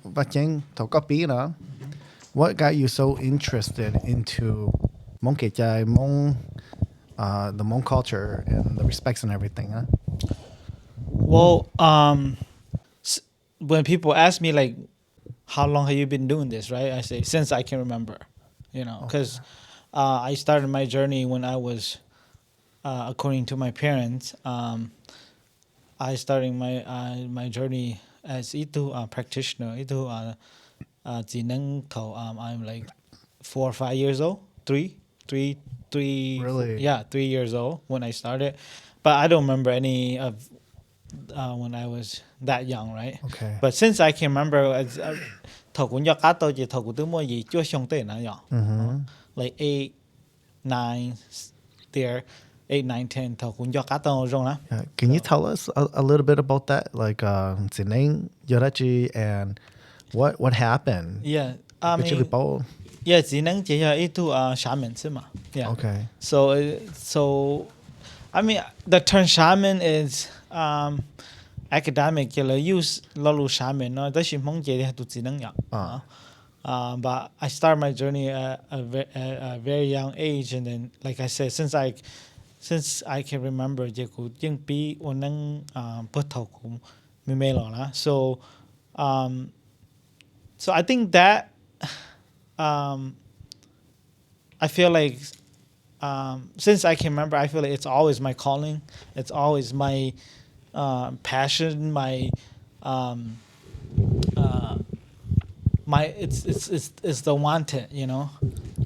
But Yang Tokapira, what got you so interested into Hmong Kechai, Hmong, the Hmong culture and the respects and everything? Huh? Well, when people ask me like, how long have you been doing this, right? I say since I can remember, because I started my journey when I was, according to my parents, I started my journey as itu practitioner. Itu chỉ năng thầu. I'm like 4 or 5 years old, three, Really? yeah, 3 years old when I started, but I don't remember any of when I was that young, right? Okay. But since I can remember, thầu cũng do cá tôi chỉ thầu cũng từ mua gì chưa xong tên nào nhở, like 8, 9 there, 8, 9, 10 thầu cũng do cá tôi rồi đó. Can you tell us a little bit about that? Like Zineng, Yorachi, and what happened? Yeah, I Actually, mean, yeah, chỉ năng chỉ là itu shaman 是吗? Yeah. Okay. So I mean, the term shaman is academic. You use lolu shaman, no, that's Hmong chỉ là tu chỉ năng ya. But I started my journey at a very young age, and then, like I said, since I can remember, je ku yung pi onang put thau ku mi me lo na. So I think that I feel like since I can remember, I feel like it's always my calling. It's always my passion. My it's the wanted,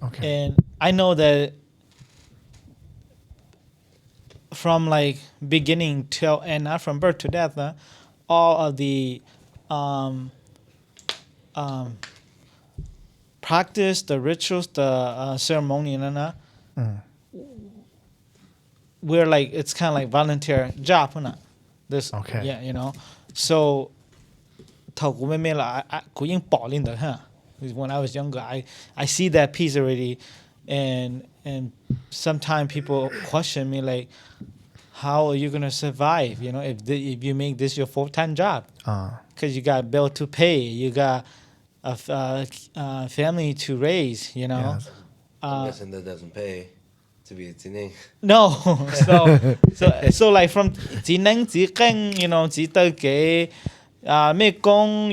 Okay. And I know that from like beginning till end, not from birth to death, all of the practice, the rituals, the ceremony, we're like, it's kind of like volunteer job, this. Okay. Yeah. So when I was younger, I see that piece already, and sometimes people question me like, how are you gonna survive? If you make this your full-time job, because you got bill to pay, you got a family to raise. Yes. I'm guessing that doesn't pay to be a teenage. No, so like from 只能只耕, 只得嘅咩工,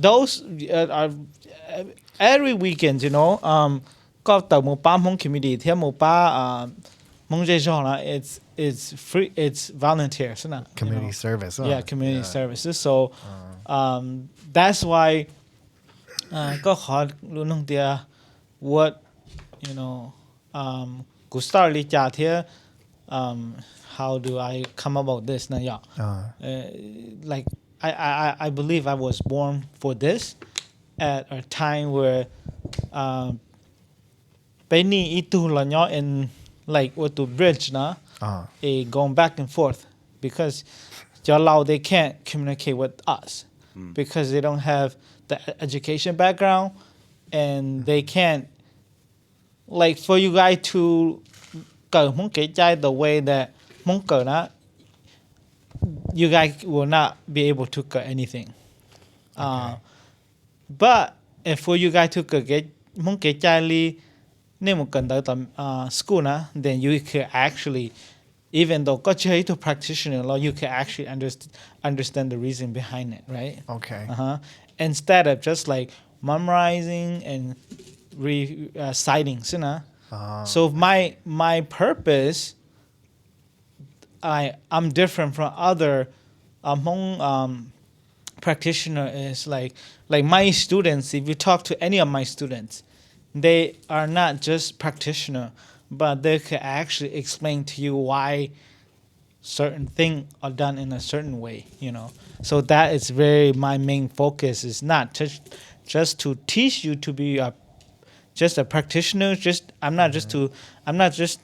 those are every weekend, ก็แต่หมู่บ้านHmong community ที่หมู่บ้านHmongเจจ啦, it's free, it's volunteer, so not Community service. Huh? Yeah, community services. So that's why ก็ขอรู้นึงเดีย whatกูstart ลิจาเทีย how do I come about this นะยะ like I believe I was born for this at a time where Penny itu lanyo and like what to bridge na going back and forth, because Jalao, they can't communicate with us because they don't have the education background, and they can't, like, for you guys to go Hmong Kechai the way that Hmong Ko na, you guys will not be able to get anything. But if for you guys to get Hmong Kechai li school na, then you can actually, even though got you to practitioner law, you can actually understand the reason behind it, right? Okay. Instead of just like memorizing and reciting, so my purpose, I'm different from other Hmong practitioner, is like my students. If you talk to any of my students, they are not just practitioner, but they can actually explain to you why certain things are done in a certain way, So that is my main focus, is not just to teach you to be just a practitioner. I'm not just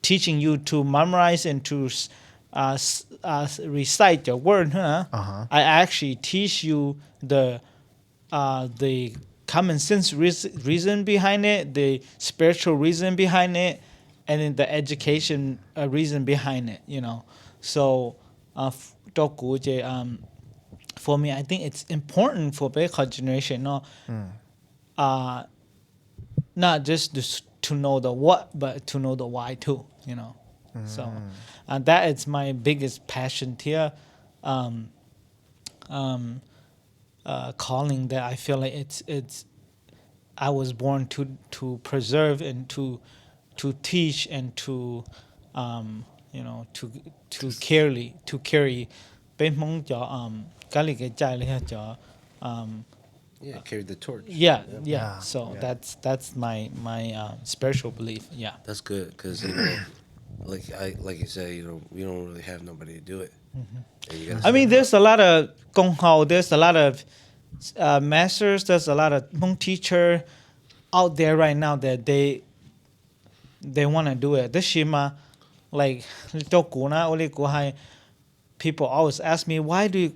teaching you to memorize and to recite your word. I actually teach you the common sense reason behind it, the spiritual reason behind it, and then the education reason behind it. So for me, I think it's important for Bekha generation, not just to know the what, but to know the why too, So, and that is my biggest passion here, calling that I feel like it's I was born to preserve and to teach and to to carry bên mong cho cái lý cái trái lý cho Yeah, carry the torch. yeah. So that's my spiritual belief. Yeah. That's good because like you said, we don't really have nobody to do it. And you gotta I mean, step there's a lot of gong hao. There's a lot of masters. There's a lot of Hmong teacher out there right now that they want to do it. This shima, like Tokuna Oli Kuhai, people always ask me why do you?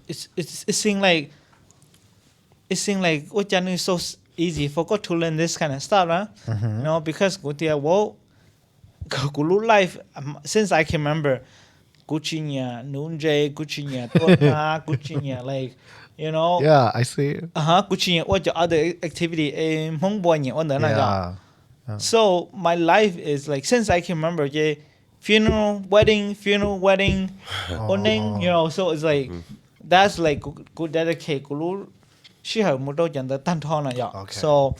It seems like what is so easy for go to learn this kind of stuff, huh? Because go there, well, go life since I can remember. Guccinya, Nunje, Guccinya, Tona, Guccinya, like, Yeah, I see. Guccinya, what your other activity, Hmong boy, Yeah. So my life is like, since I can remember, funeral, wedding, oning, so it's like, that's like, good dedicate, gulu, she have mudo janda tantona, Okay. So,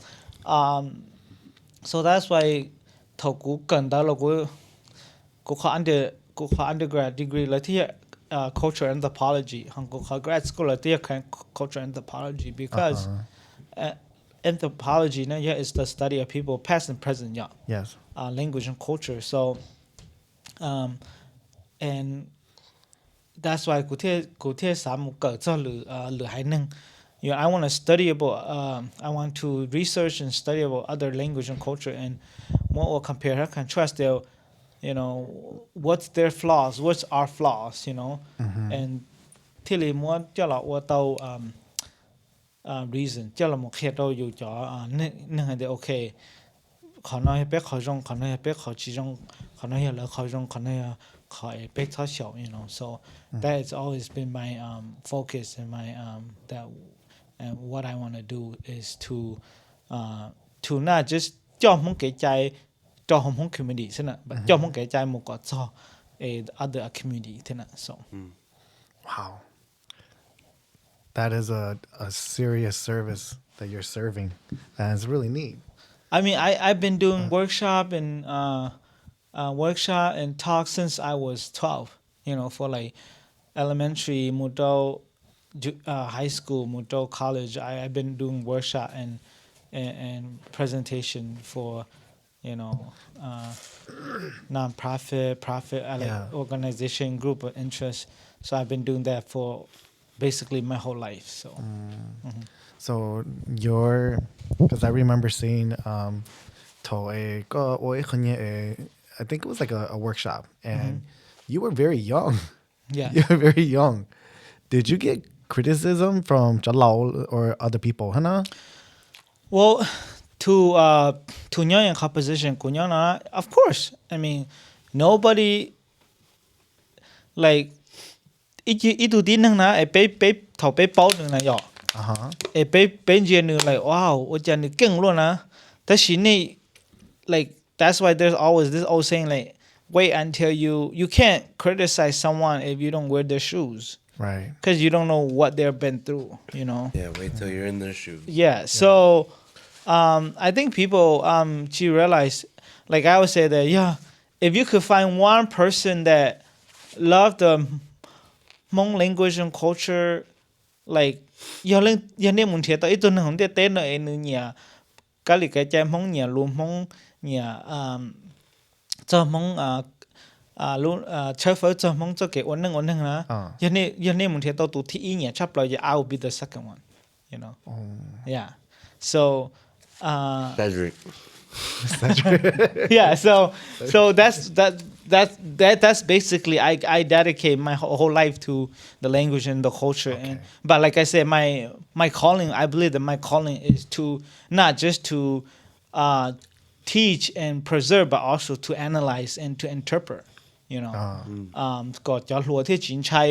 so that's why, Toku, Kandalo, go undergrad degree like here culture anthropology go grad school like here culture anthropology because anthropology is the study of people past and present Yes. Language and culture, so and that's why I want to study about I want to research and study about other language and culture and what will compare and contrast their what's their flaws, what's our flaws, and till more reason okay 可能也别考中，可能也别考其中，可能也来考中，可能也考也别考小，so that's always been my focus and my that and what I want to do is to not just 教蒙给在教Hmong community 是呢，but 教蒙给在某个做other community 是呢，so Wow. That is a serious service that you're serving, and it's really neat. I mean, I've been doing workshop and talk since I was 12. For like elementary, mudo, high school, mudo, college. I've been doing workshop and presentation for non-profit, organization, group of interest. So I've been doing that for basically my whole life. So. So because I remember seeing I think it was like a workshop, and you were very young. Yeah. You were very young. Did you get criticism from Jalal or other people, Hana? Well, to Nyang composition, kunyana, of course. I mean, nobody like itu dinang na pe thao pe bao na yo. Pe like wow, 我讲你更乱啊。但是你 like that's why there's always this old saying like wait until you can't criticize someone if you don't wear their shoes. Right. Because you don't know what they've been through, Yeah, wait till you're in their shoes. Yeah. So I think people to realize, like I would say that if you could find one person that loved the Hmong language and culture, like your name mun thiệt tới tuần hồng tiết tế nơi nhà cái lịch cái trái Hmong nhà luôn Hmong nhà cho Hmong luôn chơi phở cho Hmong cho cái ổn định hả your name mun thiệt tới tụ thị nhà chấp lại I will be the second one, yeah, so Cedric. Yeah, so that's basically I dedicate my whole life to the language and the culture, but like I said, my calling, I believe that my calling is to not just to teach and preserve, but also to analyze and to interpret, you know ก็จะหลัวที่จีนใช้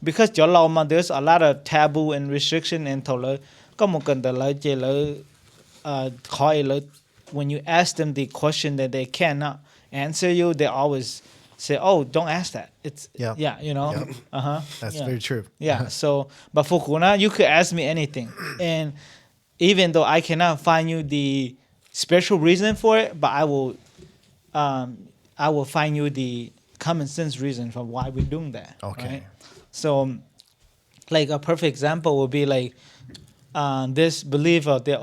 because จะเรามา there's a lot of taboo and restriction and ถเลยก็มันกันแต่เลยเจเลยขอเลย when you ask them the question that they cannot answer you they always say oh don't ask that it's yeah you know That's very true. yeah so but for Kuna you could ask me anything and even though I cannot find you the special reason for it but I will find you the common sense reason for why we're doing that Okay. right? So like a perfect example would be like this belief out there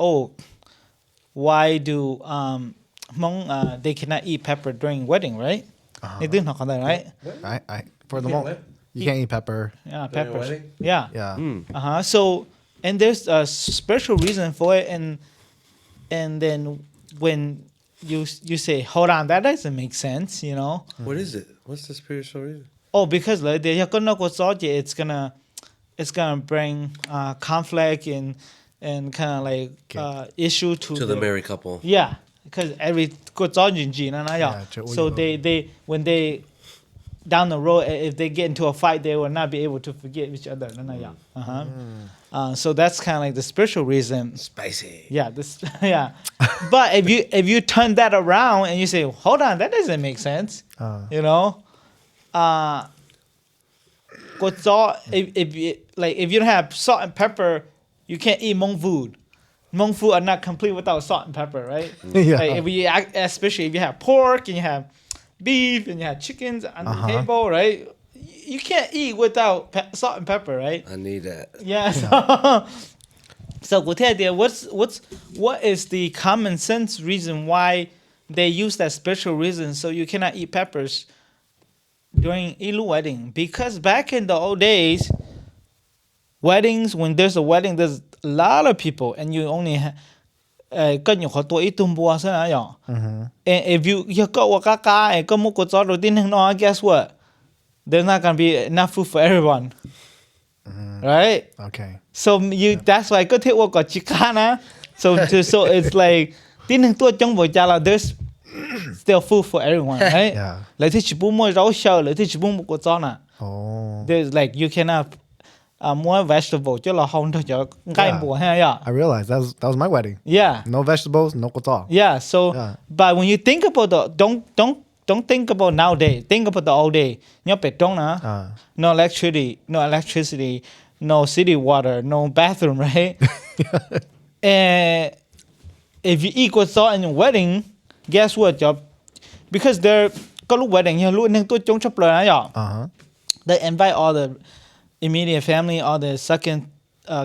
why do Hmong they cannot eat pepper during wedding right they do not right I for the moment you can't eat pepper. yeah peppers wedding? yeah so and there's a special reason for it and then when you say hold on that doesn't make sense you know What is it? What's the spiritual reason? because like they're gonna go it's gonna bring conflict and kind of like issue to To the married couple. yeah because every good so they when they down the road if they get into a fight they will not be able to forgive each other so that's kind of like the spiritual reason Spicy. yeah this yeah but if you turn that around and you say hold on that doesn't make sense you know if you don't have salt and pepper you can't eat Hmong food Hmong food are not complete without salt and pepper right Yeah. like especially if you have pork and you have beef and you have chickens on the table right you can't eat without salt and pepper right I need that. yeah so what is the common sense reason why they use that special reason so you cannot eat peppers during Ilu wedding because back in the old days weddings when there's a wedding there's a lot of people and you only have cân nhiều khó tuổi ít tung bùa sao nào nhở and if you go wakaka and có một cái chỗ đầu tiên nó guess what there's not gonna be enough food for everyone right Okay. so that's why có thể có chikana so it's like tin hàng tua trong buổi trà là there's still food for everyone right Yeah. lại thì chỉ bún mua rau sầu lại thì chỉ bún một cái chỗ nào Oh. there's like you cannot more vegetable chứ là không thôi cho cái Yeah. bùa ha yeah I realized that was my wedding. yeah No vegetables, no koto. yeah so Yeah. but when you think about don't think about nowadays think about the old day nhớ bể trong nè no electricity no city water no bathroom right and if you eat what's in your wedding guess what job because they're có lúc wedding như lúc nên tôi chống chấp lời nhở they invite all the immediate family all the second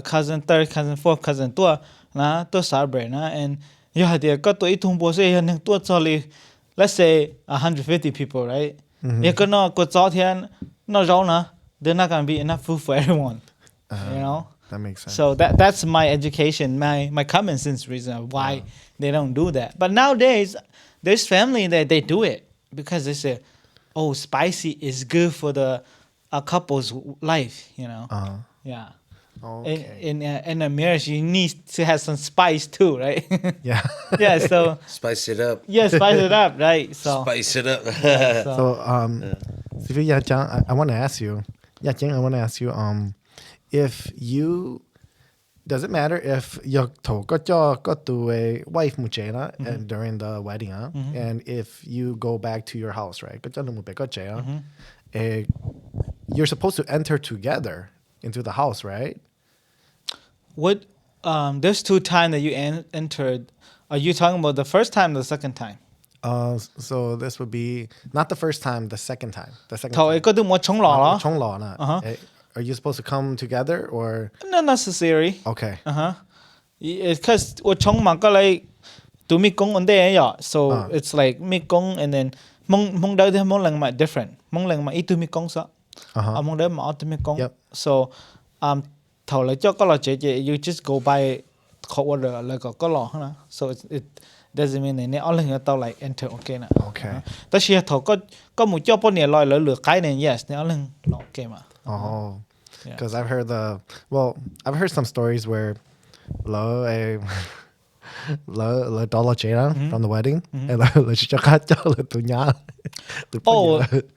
cousin third cousin fourth cousin tua na tôi celebrate na and yeah they có tôi ít thùng bò sẽ nên tôi cho li let's say 150 people right yeah có nó có cho thiên nó rau na there's not gonna be enough food for everyone you know That makes sense. so that's my education my common sense reason of why they don't do that but nowadays there's family that they do it because they say oh spicy is good for the a couple's life you know yeah Okay. in a marriage you need to have some spice too right Yeah. yeah so Spice it up. yeah spice it up right so Spice it up. So, Sifu Yaj Ceej, I want to ask you, if you, does it matter if you got to a wife muchena and during the wedding, and if you go back to your house, right? You're supposed to enter together into the house, right? what there's two times that you entered are you talking about the first time or the second time So this would be not the first time, the second time. The second thầu ấy time. có được một chống lò đó Chong law, not. Are you supposed to come together or? not necessary Okay. because 我冲嘛个来do mi gong on there yeah so it's like mi gong and then mong đợi thì mong lần mà different mong lần mà ít tu mi gong sao mong đợi mà tu mi gong Yep. so thầu lại cho có lò chế you just go by cold water là có lò hả so it doesn't mean này ở lần tao lại enter okay nè Okay. ta chỉ thầu có một cho bao nhiêu loại lửa cái này yes này ở lần okay mà Oh. Yeah. Because I've heard some stories where le dollar chena from the wedding. And le chaka cho le tunya.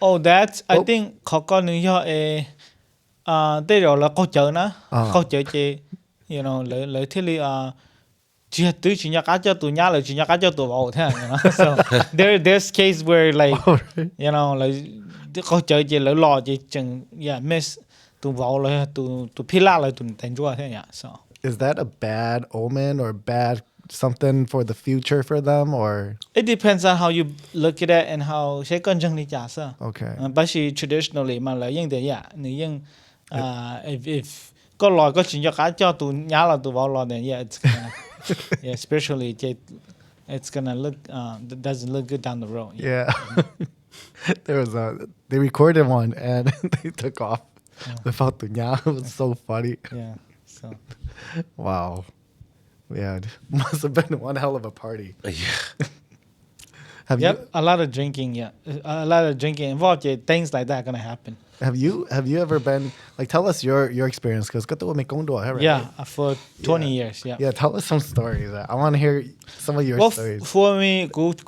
Oh, that's I think เขาก็นึกย่อได้เราแล้วเขาเจอนะเขาเจอเจ you know เลยที่เลยchỉ tôi chỉ nhắc cho tụi nhá là chỉ nhắc cho tụi vào thế you know so there's case where like you know likeเขาเจอchỉ lỡ lò chỉ chừng yeah miss tụi vào là tụi pila là tụi thành chúa thế yeah so Is that a bad omen or bad something for the future for them or it depends on how you look at it and how ใช้กันจังนี่จ้าซะ okay but she traditionally มาเลยยังเดียวนี่ยังif ก็ลอยก็chỉ nhắc cho tụi nhá là tụi vào lò then yeah it's gonna yeah spiritually it's gonna look doesn't look good down the road yeah they recorded one and they took off without tunya. It was so funny. yeah so Wow. Yeah, must have been one hell of a party. Yeah. Have yep a lot of drinking yeah a lot of drinking involved yeah, things like that gonna happen you ever been like tell us your experience because right? yeah for 20 years yeah tell us some stories. I want to hear some of your well stories. for me good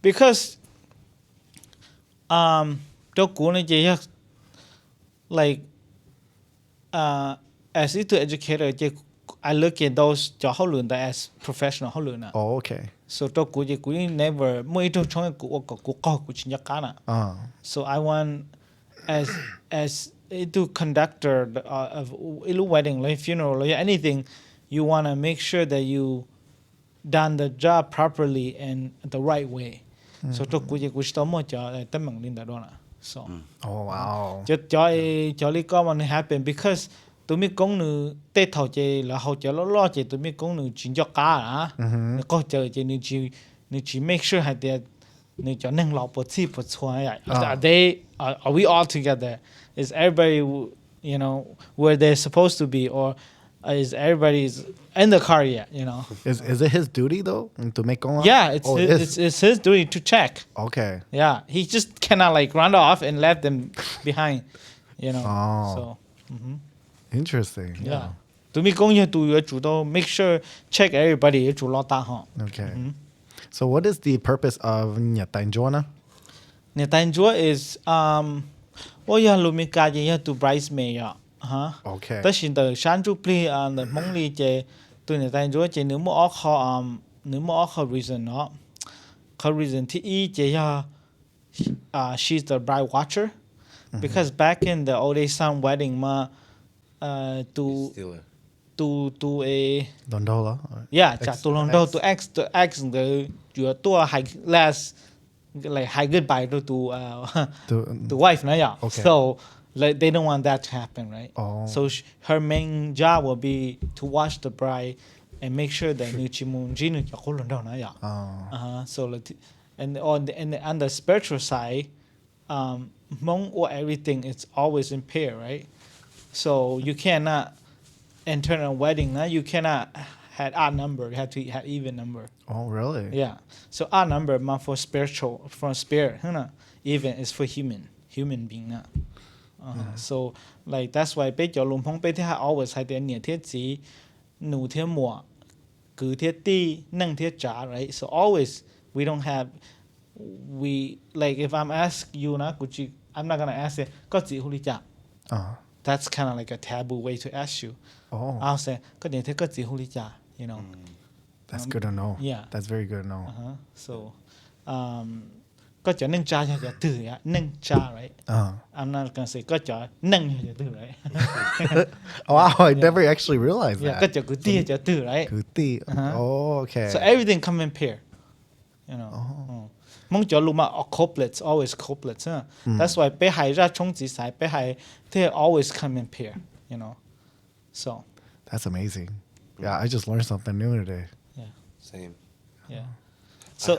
because cho cú này chỉ like as into educator I look at those cho họ luyện as professional họ luyện Oh, okay. so cho cú chỉ cú never mỗi trong trong cú chỉ nhắc cả nè so I want as into conductor of a wedding like funeral like anything you want to make sure that you done the job properly and the right way so cho cú chỉ cú tao mua cho tấm bằng linh đó nè so Oh, wow. cho lý có mà happen because tụi mình công nữ tết thầu chơi là hậu chơi lo chơi tụi mình công nữ chính cho cá à có chơi chơi nữ chỉ make sure hay để nữ cho nâng lọ bớt xí bớt xóa vậy are we all together is everybody you know where they're supposed to be or is everybody's in the car yet you know Is it his duty though to make going? yeah it's his duty to check Okay. yeah he just cannot like run off and left them behind you know so Interesting. yeah tụi mình công nhận tụi chủ động make sure check everybody chủ lo ta họ Okay. So what is the purpose of Nhật Tành Joana? Nhật Tành Chúa is yeah lùi mình cả gì tụi bridesmaid à hả Okay. tất nhiên từ sáng chụp ly the mong ly chơi tụi Nhật Tành Chúa chơi nếu mà họ reason nó có reason thì ý chơi she's the bride watcher because back in the old days some wedding mà Stealer. to a Dondola? yeah chả tụi lòng đâu to ask the your tua high last like high goodbye to the wife na yeah Okay. so like they don't want that to happen right so her main job will be to watch the bride and make sure that nu chi mun ji nu cha ko lòng đâu na yeah so like and on the spiritual side Hmong or everything it's always in pair right so you cannot enter a wedding now you cannot had odd number you have to have even number Oh, really? yeah so odd number ma for spiritual from spirit even is for human being na so like that's why bây giờ lùm phong bây giờ always hay để nhiều thiết gì nụ thiết mùa cứ thiết ti nâng thiết trả right so always we don't have we like if I'm ask you na kuchi I'm not gonna ask it có gì huli trả that's kind of like a taboo way to ask you I'll say có những thế có gì huli trả you know That's good to know. Yeah. That's very good to know. So có chỗ nâng trả cho từ nâng trả right I'm not gonna say có chỗ nâng cho từ right Wow, I never actually realized yeah that. có chỗ cứ tia cho từ right Kuti. Oh, okay. so everything come in pair you know mong chỗ lúc mà couplets always couplets that's why bé hai ra chung chỉ sai bé hai they always come in pair you know so That's amazing. Yeah, I just learned something new today. Same. yeah so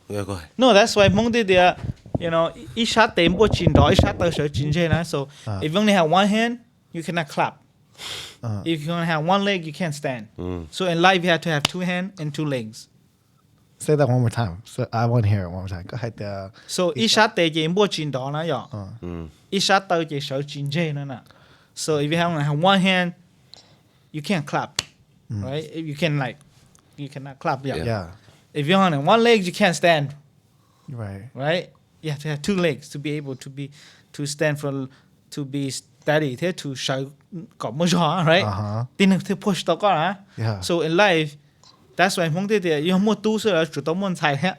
Yeah, go ahead. no that's why mong they you know each shot they mo chin do each shot they show chin na so if you only have one hand you cannot clap if you only have one leg you can't stand so in life you have to have two hands and two legs Say that one more time. So I want to hear it one more time. Go ahead. so each shot they chỉ mo chin do na yo each shot they chỉ show chin na so if you only have one hand you can't clap right if you can like you cannot clap. Yeah. Yeah. If you're on one leg, you can't stand. Right. Right? You have to have two legs to be able to stand to be steady. Thế to show got more jaw, right? Then to push the car. Yeah. So in life, that's why Hmong there you more tu sơ chủ động muốn xài hết.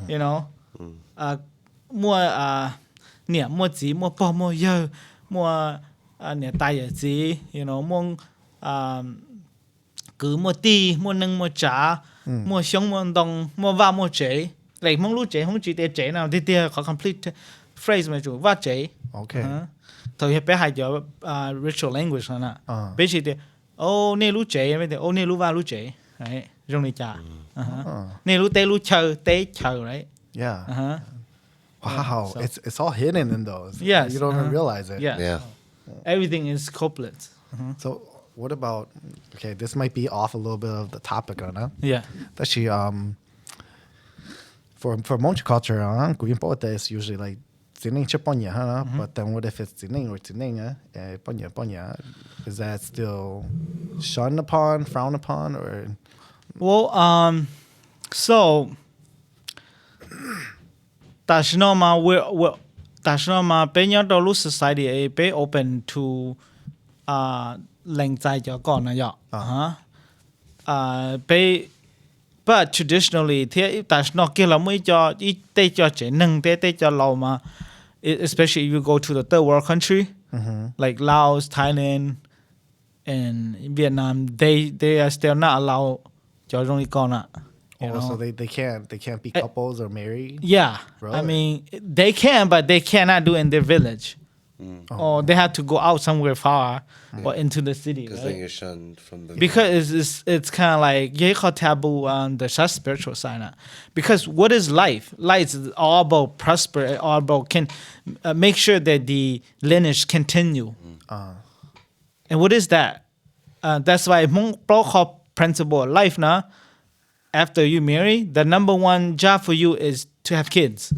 You know, mua nè mua gì mua bao mua dơ mua nè tài ở gì, you know, mua cứ mua ti mua nâng mua trả mua sống mua đồng mua va mua chế. Like Hmong lu chế Hmong chỉ để chế nào thì có complete phrase mà chủ va chế. Okay. Thôi hiện bé hay giờ ritual language nè. Bây giờ thì nê lu chế, bây giờ nê lu va lu chế, right? Dùng để trả. Nê lu tế chờ, right? Yeah. Wow, so, it's all hidden in those. Yes. You don't even realize it. Yeah. Everything is couplets. So what about? Okay, this might be off a little bit of the topic, huh? Yeah. Actually, for Hmong culture, is usually like zining chiponya, huh? But then what if it's zining or zining, ponya? Is that still shunned upon, frowned upon, or? Well, so. That's not my opinion. The society is be open to language cho con but traditionally that's not kia là mới cho they cho chế nâng they cho lâu mà especially if you go to the third world country like Laos, Thailand, and Vietnam, they are still not allowed cho rong con ạ. So they can't be couples or married? Yeah. Really? I mean, they can, but they cannot do it in their village. Or they have to go out somewhere far or into the city. Because right? then you're shunned from the... Because it's kind of like, you call taboo on the spiritual side. Because what is life? Life is all about prosper, all about make sure that the lineage continue. And what is that? That's why Hmong call principle of life now. After you marry, the number one job for you is to have kids.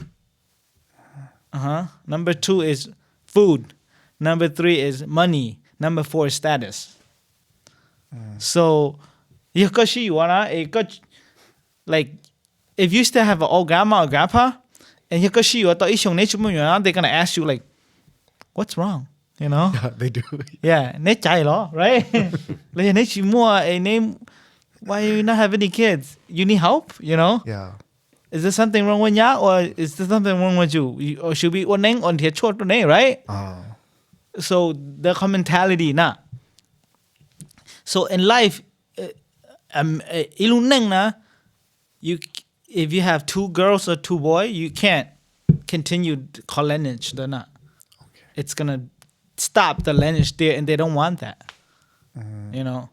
Number 2 is food. Number 3 is money. Number 4 is status. So, like, if you still have an old grandma or grandpa, and they're gonna ask you like, what's wrong? You know? Yeah, they do. Yeah, right? Why you not have any kids? You need help, you know? Yeah. Is there something wrong with you, or is there something wrong with you? Or should be on the short right? So the mentality na. So in life, if you have 2 girls or 2 boys, you can't continue lineage. Okay. It's gonna stop the lineage there, and they don't want that. You know.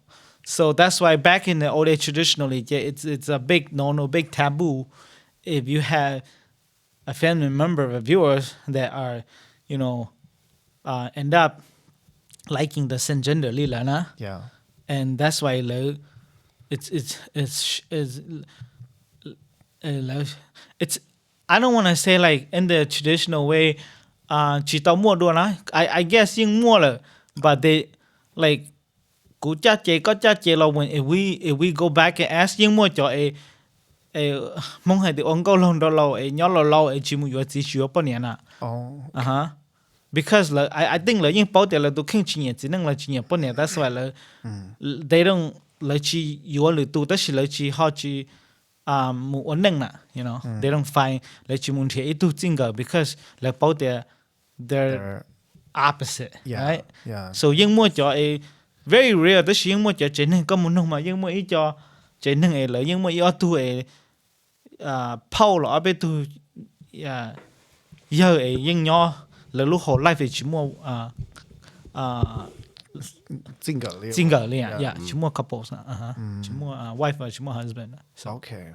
So that's why back in the old age, traditionally, it's a big no, big taboo. If you have a family member of yours that are, you know, end up liking the same gender, lilana. Yeah. And that's why it's I don't want to say like in the traditional way, I guess more, but they like. If we go back and ask những mua cho mong hay thì ông câu long đó lâu nhớ lâu chỉ muốn vừa chỉ sửa bao nhiêu nè. Because I think là những bảo để là tụi kinh chỉ chỉ năng là chỉ bao nhiêu, that's why là they don't là chỉ vừa là tụi đó là chỉ họ chỉ muốn ổn định nè, you know, they don't find là chỉ muốn thấy tụi chính cái because là bảo để they're opposite, right? Yeah. So những mua cho very rare đó là những mua cho trên có một nông mà những mua ít cho trên nông là những mua ít tu Paul ở bên tu giờ những nhỏ là lúc họ life chỉ mua single liền, chỉ mua couples chỉ mua wife và chỉ mua husband. So okay.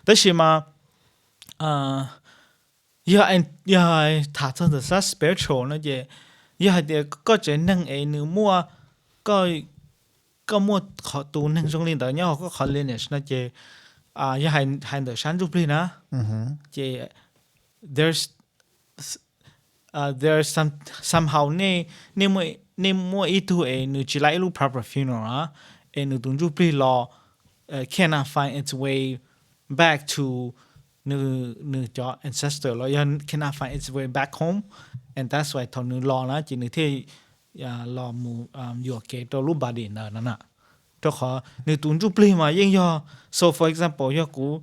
đó là mà thả chân là spiritual nó vậy, thì có trên nông nữ mua có mua họ tu nông trong liên tới nhau có họ lineage nó vậy, hay được sáng giúp đi nè, vậy there's somehow nên mua ít tu nữ chỉ lại lúc proper funeral nữ tung giúp đi lo cannot find its way back to new job ancestor lo ya cannot find its way back home, and that's why thon nu law na chỉ nu thi law mu yo ke to lu ba di na na to kho nu tun ju pli ma yin yo. So for example yo ku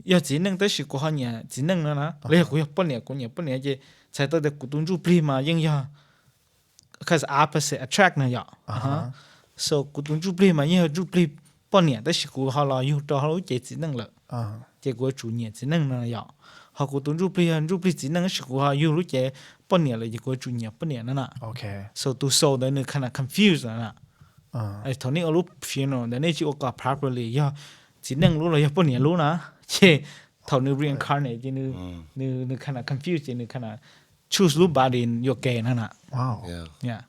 yo chỉ năng tới sự của họ nhà chỉ năng nữa na lấy của yo bọn nhà chứ sai tới được của tun ju pli ma yin yo, because opposite attract na yo. So của tun ju pli ma yin yo ju pli bọn nhà tới sự của họ lo yo to họ chỉ năng了结果主年只能那样，好过东入不只能是过哈，有路节半年了，结果主年半年了呢。Okay. So to so 的那看那 confused 了呢。哎，头你我路 funeral 的那就我搞 properly 要只能路了要半年路呢，切头你 reincarnate 就你看那 confused 你看那 choose 路 body 有给那呢。Wow. Yeah.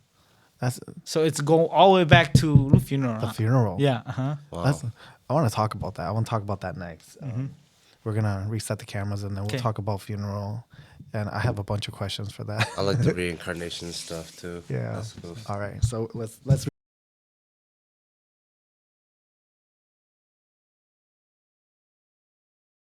That's So it's go all the way back to the funeral. the funeral. Yeah. Wow. I want to talk about that. I want to talk about that next. We're gonna reset the cameras and then we'll Okay. talk about funeral. And I have a bunch of questions for that. I like the reincarnation stuff too. Yeah. That's cool. All right. So let's